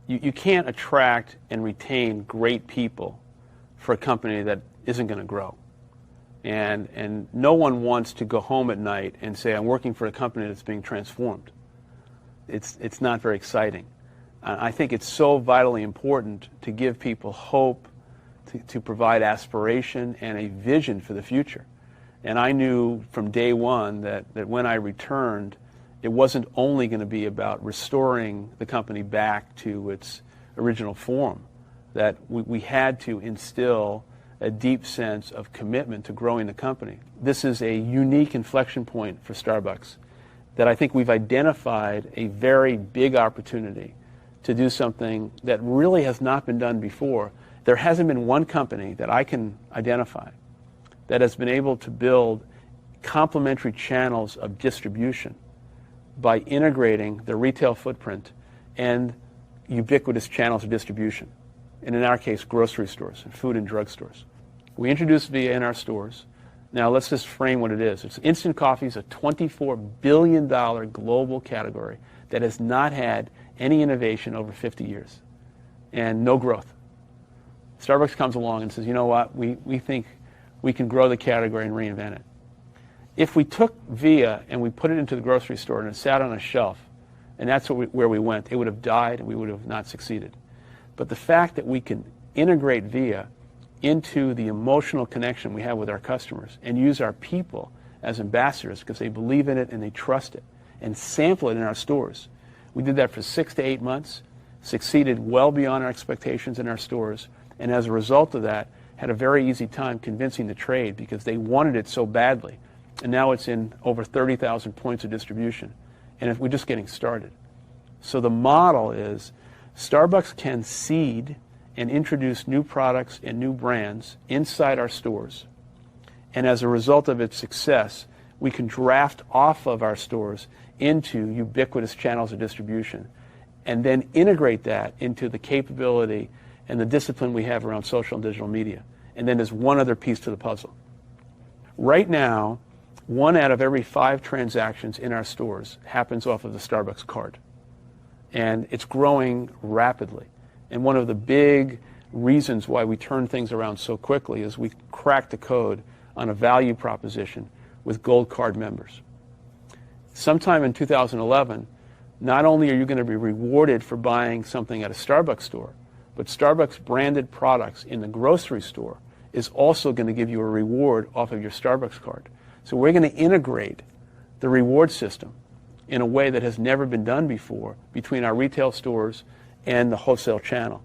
you can't attract and retain great people for a company that isn't going to grow. And no one wants to go home at night and say, I'm working for a company that's being transformed. It's not very exciting. I think it's so vitally important to give people hope, to provide aspiration and a vision for the future. And I knew from day one that when I returned, it wasn't only going to be about restoring the company back to its original form, that we had to instill a deep sense of commitment to growing the company. This is a unique inflection point for Starbucks, that I think we've identified a very big opportunity to do something that really has not been done before. There hasn't been one company that I can identify that has been able to build complementary channels of distribution by integrating the retail footprint and ubiquitous channels of distribution, and in our case, grocery stores and food and drug stores. We introduced VIA in our stores. Now let's just frame what it is. Instant coffee is a $24 billion global category that has not had any innovation over 50 years and no growth. Starbucks comes along and says, you know what, we think we can grow the category and reinvent it. If we took VIA and we put it into the grocery store and it sat on a shelf, and that's where we went, it would have died and we would have not succeeded. But the fact that we can integrate VIA into the emotional connection we have with our customers and use our people as ambassadors because they believe in it and they trust it, and sample it in our stores. We did that for 6 to 8 months, succeeded well beyond our expectations in our stores, and as a result of that, had a very easy time convincing the trade because they wanted it so badly. And now it's in over 30,000 points of distribution, and we're just getting started. So the model is Starbucks can seed and introduce new products and new brands inside our stores. And as a result of its success, we can draft off of our stores into ubiquitous channels of distribution and then integrate that into the capability and the discipline we have around social and digital media. And then there's one other piece to the puzzle. Right now, 1 out of every 5 transactions in our stores happens off of the Starbucks card. And it's growing rapidly. And one of the big reasons why we turn things around so quickly is we cracked the code on a value proposition with Gold Card members. Sometime in 2011, not only are you going to be rewarded for buying something at a Starbucks store, but Starbucks branded products in the grocery store is also going to give you a reward off of your Starbucks card. So we're going to integrate the reward system in a way that has never been done before between our retail stores and the wholesale channel.